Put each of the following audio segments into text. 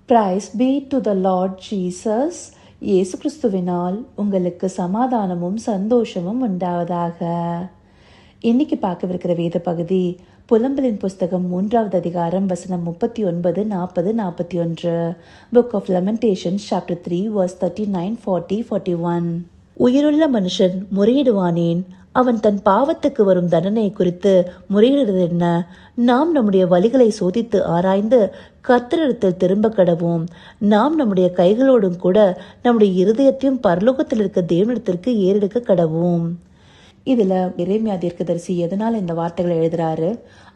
Price B to the Lord Jesus. இயேசு கிறிஸ்துவினால் உங்களுக்கு சமாதானமும் சந்தோஷமும் உண்டாவதாக. இன்னைக்கு பார்க்கவிருக்கிற வேத பகுதி புலம்பலின் புஸ்தகம் 3வது அதிகாரம் வசனம் 39, 40, 41. Book of Lamentations chapter 3 verse 39, 40, 41. உயிருள்ள மனுஷன் முறையிடுவானேன்? அவன் தன் பாவத்துக்கு வரும் தண்டனை குறித்து முறையிடுறது என்ன? நாம் நம்முடைய வழிகளை சோதித்து ஆராய்ந்து கர்த்தரிடத்தில் திரும்ப கடவோம். நாம் நம்முடைய கைகளோடும் கூட நம்முடைய இருதயத்தையும் பரலோகத்தில் இருக்க தேவனிடத்திற்கு ஏறெடுக்க கடவோம். இதுல எரேமியா தீர்க்கதரிசி எதனால இந்த வார்த்தைகளை எழுதுறாரு?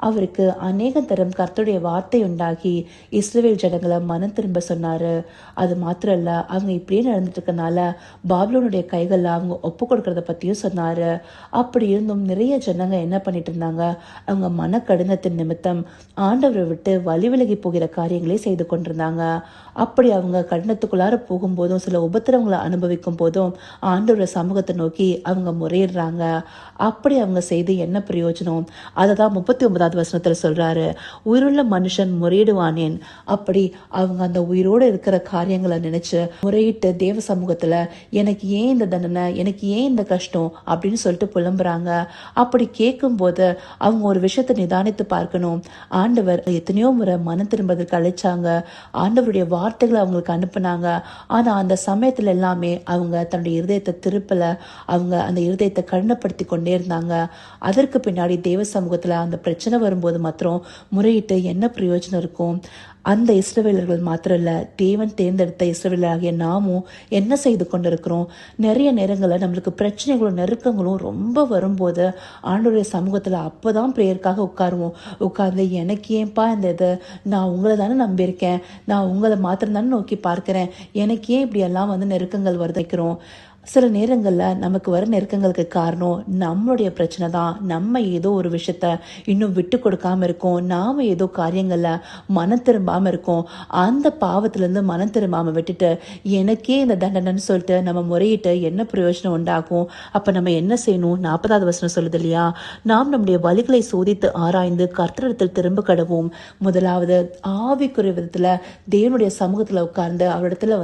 அவருக்கு அநேக தரம் கர்த்தருடைய வார்த்தை உண்டாகி இஸ்ரவேல் ஜனங்களை மனம் திரும்ப சொன்னாரு. அது மாத்திரம் இல்ல, அவங்க இப்படியே நடந்துட்டு இருக்கனால பாபிலோனுடைய கைகள்ல அவங்க ஒப்பு கொடுக்கறத பத்தியும் சொன்னாரு. அப்படி இருந்தும் நிறைய ஜனங்க என்ன பண்ணிட்டு இருந்தாங்க? அவங்க மன கடினத்தின் நிமித்தம் ஆண்டவரை விட்டு வழி விலகி போகிற காரியங்களே செய்து கொண்டிருந்தாங்க. அப்படி அவங்க கடினத்துக்குள்ளார போகும்போதும் சில உபத்திரவங்களை அனுபவிக்கும் போதும் ஆண்டவர சமூகத்தை நோக்கி அவங்க முறையிடுறாங்க. அப்படி அவங்க செய்து என்ன பிரயோஜனம்? அதை தான் 39வது வசனத்துல சொல்றாரு, உயிருள்ள மனுஷன் முறையிடுவானேன். அப்படி அவங்க அந்த உயிரோடு இருக்கிற காரியங்களை நினைச்சு முறையிட்டு தேவ சமூகத்துல எனக்கு ஏன் இந்த தண்டனை, எனக்கு ஏன் இந்த கஷ்டம் அப்படின்னு சொல்லிட்டு புலம்புறாங்க. அப்படி கேட்கும் போது அவங்க ஒரு விஷயத்தை நிதானித்து பார்க்கணும். ஆண்டவர் எத்தனையோ முறை மனம் திரும்பதற்கு அழைச்சாங்க, ஆண்டவருடைய வார்த்தைகளை அவங்களுக்கு அனுப்புனாங்க. ஆனா அந்த சமயத்துல எல்லாமே அவங்க தன்னுடைய இருதயத்தை திருப்பல, அவங்க அந்த இருதயத்தை கடினப்படுத்தி கொண்டே இருந்தாங்க. அதற்கு பின்னாடி தேவ சமூகத்துல அந்த பிரச்சனை வரும்போது மாத்திரம் முறையிட்டு என்ன பிரயோஜனம் இருக்கும்? அந்த இஸ்ரவேலர்கள் மாத்திரம் இல்ல, தேவன் தேர்ந்தெடுத்த இஸ்ரவேலராகிய நாமும் என்ன செய்து கொண்டிருக்கிறோம்? நிறைய நேரங்களில் நம்மளுக்கு பிரச்சனைகளும் நெருக்கங்களும் ரொம்ப வரும்போது ஆண்டவருடைய சமூகத்துல அப்பதான் பிரேயருக்காக உட்கார்ந்து எனக்கு ஏன்பா இந்த இது, நான் உங்களை தானே நம்பியிருக்கேன், நான் உங்களை மாத்திரம் தானே நோக்கி பார்க்கிறேன், எனக்கு ஏன் இப்படி எல்லாம் நெருக்கங்கள் வருதைக்கிறோம்? சில நேரங்களில் நமக்கு வர நெருக்கங்களுக்கு காரணம் நம்மளுடைய பிரச்சனை தான். நம்ம ஏதோ ஒரு விஷயத்த இன்னும் விட்டு கொடுக்காம இருக்கோம், நாம ஏதோ காரியங்களில் மனம் திரும்பாம இருக்கோம். அந்த பாவத்திலேருந்து மனம் திரும்பாம விட்டுட்டு எனக்கே இந்த தண்டனைன்னு சொல்லிட்டு நம்ம முறையிட்டு என்ன பிரயோஜனம் உண்டாகும்? அப்போ நம்ம என்ன செய்யணும்? 40வது வசனம் சொல்லுது இல்லையா, நாம் நம்முடைய வழிகளை சோதித்து ஆராய்ந்து கர்த்தரிடத்தில் திரும்ப கடவோம். முதலாவது ஆவிக்குரிய விதத்தில் தேவனுடைய சமூகத்தில் உட்கார்ந்து அவரிடத்துல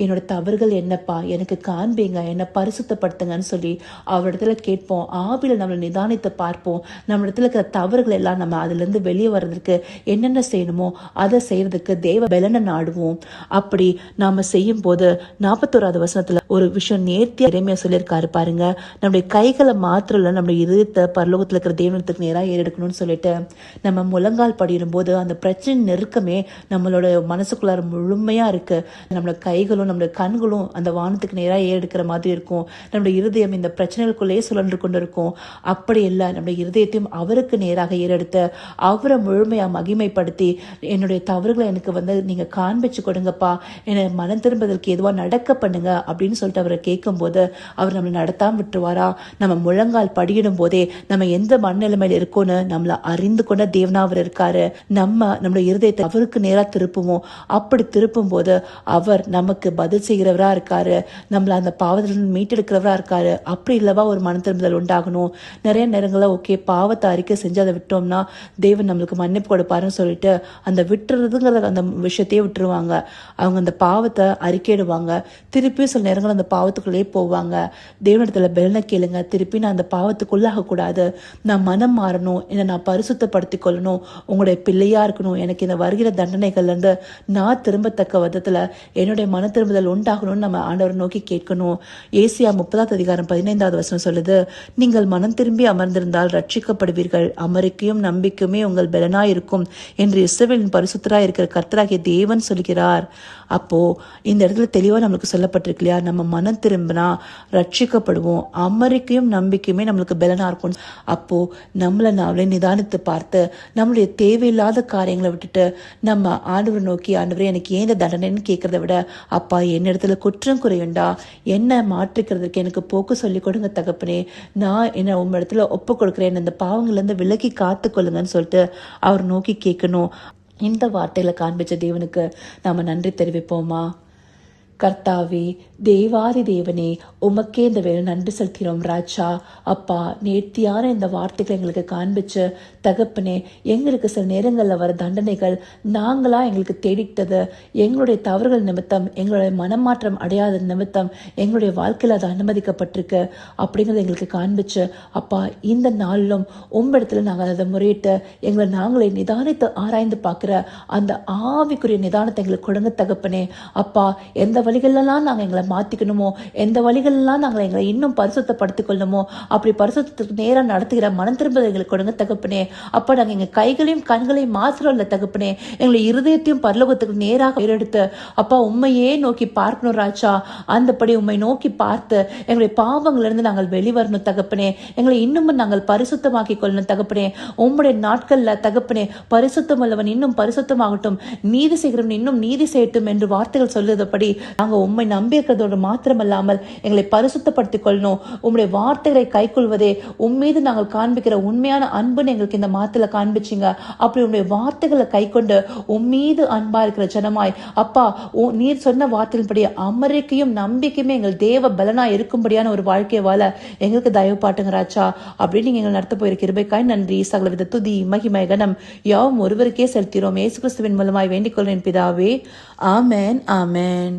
என்னோட தவறுகள் என்னப்பா, எனக்கு காண்பீங்க, என்ன பரிசுத்தப்படுத்துங்கன்னு சொல்லி அவரிடத்துல கேட்போம். ஆவில நம்மளை நிதானித்து பார்ப்போம். நம்ம இடத்துல இருக்கிற தவறுகள் எல்லாம் நம்ம அதுல இருந்து வெளியே வர்றதுக்கு என்னென்ன செய்யணுமோ அதை செய்யறதுக்கு தேவ பலனை நாடுவோம். அப்படி நாம செய்யும் போது 41வது வசனத்துல ஒரு விஷயம் நேர்த்தியா எரேமியா சொல்லியிருக்காரு பாருங்க, நம்முடைய கைகளை மாத்திரம் இல்ல, நம்முடைய இதயத்தை பரலோகத்துல இருக்கிற தேவனத்துக்கு நேராக ஏறெடுக்கணும்னு சொல்லிட்டு நம்ம முழங்கால் படிடும் போது அந்த பிரச்சனை நெருக்கமே நம்மளோட மனசுக்குள்ளார முழுமையா இருக்கு. நம்மளோட கைகளும் நம்மளோட கண்களும் அந்த வானத்துக்கு நேராக ஏறெடுக்கிற மாதிரி இருக்கும். நம்முடைய இருதயம் இந்த பிரச்சனைகளுக்குள்ளேயே சுழன்று கொண்டு இருக்கும். அப்படி இல்லை, நம்முடைய இருதயத்தையும் அவருக்கு நேராக ஏறெடுத்து அவரை முழுமையா மகிமைப்படுத்தி என்னுடைய தவறுகளை எனக்கு நீங்க காண்பிச்சு கொடுங்கப்பா, என்னை மனம் திரும்பதற்கு எதுவா நடக்க பண்ணுங்க அப்படின்னு சொல்லிட்டு அவரை கேட்கும் போது அவர் நம்மளை நடத்தாம விட்டுருவாரா? நம்ம முழங்கால் படியிடும் போதே நம்ம எந்த மனநிலைமையில இருக்கோன்னு நம்மள அறிந்து கொண்ட தேவனா அவர் இருக்காரு. நம்முடைய இருதயத்தை அவருக்கு நேரா திருப்புவோம். அப்படி திருப்பும் போது அவர் நமக்கு பதில் செய்கிறவரா இருக்காரு, நம்மள அந்த பாவத்திலிருந்து மீட்டெடுக்கிறவரா இருக்காரு. அப்படி இல்லவா ஒரு மன திரும்புதல் உண்டாகணும். நிறைய நேரங்களில் ஓகே, பாவத்தை அறிக்கை செஞ்சு அதை விட்டோம்னா தேவன் நம்மளுக்கு மன்னிப்பு கொடுப்பாருன்னு சொல்லிட்டு அந்த விட்டுறதுங்கிற அந்த விஷயத்தையே விட்டுருவாங்க. அவங்க அந்த பாவத்தை அறிக்கையிடுவாங்க, திருப்பி சில நேரங்கள் அந்த பாவத்துக்குள்ளேயே போவாங்க. தேவனிடத்துல பெலனை கேளுங்க, திருப்பி நான் அந்த பாவத்துக்குள்ளாக கூடாது, நான் மனம் மாறணும், என்னை நான் பரிசுத்தப்படுத்திக் கொள்ளணும், உங்களுடைய பிள்ளையா இருக்கணும், எனக்கு இந்த வருகிற தண்டனைகள்ல இருந்து நான் திரும்பத்தக்க விதத்துல என்னுடைய மன திரும்புதல் உண்டாகணும்னு நம்ம ஆண்டவரை நோக்கி கேட்கணும். ஏசியா 30வது அதிகாரம் 15வது வசனம் சொல்லுது, நீங்கள் மனம் திரும்பி அமர்ந்திருந்தால் ரட்சிக்கப்படுவீர்கள், அமரிக்கையும் நம்பிக்கையுமே உங்கள் பலனாயிருக்கும் என்று இஸ்ரவேலின் பரிசுத்தராய் இருக்கிற கர்த்தராகிய தேவன் சொல்கிறார். அப்போ இந்த இடத்துல தெளிவா நம்மளுக்கு சொல்லப்பட்டிருக்கு இல்லையா, நம்ம மனம் திரும்பினா ரட்சிக்கப்படுவோம், அமரிக்கையும் நம்பிக்கையுமே நம்மளுக்கு பலனா இருக்கும். அப்போ நம்மளை நாமளே நிதானித்து பார்த்து நம்மளுடைய தேவையில்லாத காரியங்களை விட்டுட்டு நம்ம ஆண்டவரை நோக்கி, ஆண்டவரே எனக்கு ஏன் இந்த தண்டனைன்னு கேட்கறத விட, அப்பா என்னிடத்துல குற்றம் குறையுண்டா, என்ன மாற்றிக்கிறதுக்கு எனக்கு போக்கு சொல்லி கொடுங்க தகப்பனே, நான் என்ன உங்க இடத்துல ஒப்பு கொடுக்குறேன், இந்த பாவங்கள்லேருந்து விலக்கி காத்து கொள்ளுங்கன்னு சொல்லிட்டு அவர் நோக்கி கேட்கணும். இந்த வார்த்தையில காண்பிச்ச தேவனுக்கு நாம நன்றி தெரிவிப்போமா? கர்த்தாவே, தேவாதி தேவனே, உமக்கே இந்த வேலை நன்றி செலுத்தினோம் ராஜா. அப்பா, நேர்த்தியான இந்த வார்த்தைகளை எங்களுக்கு காண்பிச்சு தகப்பனே, எங்களுக்கு சில நேரங்களில் வர தண்டனைகள் நாங்களா எங்களுக்கு தேடிட்டது, எங்களுடைய தவறுகள் நிமித்தம், எங்களுடைய மனமாற்றம் அடையாத நிமித்தம் எங்களுடைய வாழ்க்கையில் அது அனுமதிக்கப்பட்டிருக்கு அப்படிங்கிறத எங்களுக்கு காண்பிச்சு அப்பா, இந்த நாளிலும் உம்மிடத்துல நாங்கள் அதை முறையிட்டு எங்களை நாங்களே நிதானித்து ஆராய்ந்து பார்க்குற அந்த ஆவிக்குரிய நிதானத்தை எங்களுக்கு கொடுங்க தகப்பனே. அப்பா, எந்த வழிகளெல்லாம் நாங்கள் எங்களை மாற்றிக்கணுமோ, எந்த வழிகளெல்லாம் நாங்கள் எங்களை இன்னும் பரிசுத்தப்படுத்திக் கொள்ளணுமோ அப்படி பரிசுத்தத்துக்கு நேராக நடத்துகிற மனம் திரும்பதை எங்களுக்கு கொடுங்க தகப்பனே. அப்போ நாங்கள் எங்கள் கைகளையும் கண்களையும் மாத்திரம் இல்லை தகப்பனே, எங்களை இருதயத்தையும் பரலோகத்துக்கு நேராக எடுத்து அப்பா உண்மையே நோக்கி பார்க்கணும் ராஜா. அந்தபடி உண்மை நோக்கி பார்த்து எங்களுடைய பாவங்களிலிருந்து நாங்கள் வெளிவரணும் தகப்பனே. எங்களை இன்னமும் நாங்கள் பரிசுத்தமாக்கி கொள்ளணும் தகப்பனே. உம்முடைய நாட்களில் தகப்பனே, பரிசுத்தம் உள்ளவன் இன்னும் பரிசுத்தமாகட்டும், நீதி செய்கிறவன் இன்னும் நீதி செய்யட்டும் என்று வார்த்தைகள் சொல்லுதபடி நாங்கள் உண்மை நம்பி இருக்கிறதோடு மாத்திரமல்லாமல் எங்களை பரிசுத்தப்படுத்திக் கொள்ளணும். உம்முடைய வார்த்தைகளை கைக்கொள்வதே உம்மீது நாங்கள் காண்பிக்கிற உண்மையான அன்புன்னு எங்களுக்கு இந்த மாத்தில காண்பிச்சிங்க. அப்படி உங்களுடைய வார்த்தைகளை கைக்கொண்டு உம்மீது அன்பா இருக்கிற ஜனமாய் அப்பா, நீர் சொன்ன வார்த்தையின்படி அமெரிக்கையும் நம்பிக்கையுமே எங்கள் தேவ பலனா இருக்கும்படியான ஒரு வாழ்க்கையை வாழ எங்களுக்கு தயவு பாட்டுங்க ராஜா. அப்படின்னு நீங்க எங்கள் நடத்த போயிருக்க கிருபைக்காய் நன்றி. சகலவித துதி மகிமை கனம் யாவும் ஒருவருக்கே செலுத்தினோம். இயேசு கிறிஸ்துவின் மூலமாய் வேண்டிக் கொள்கிறேன் பிதாவே. ஆமென், ஆமென்.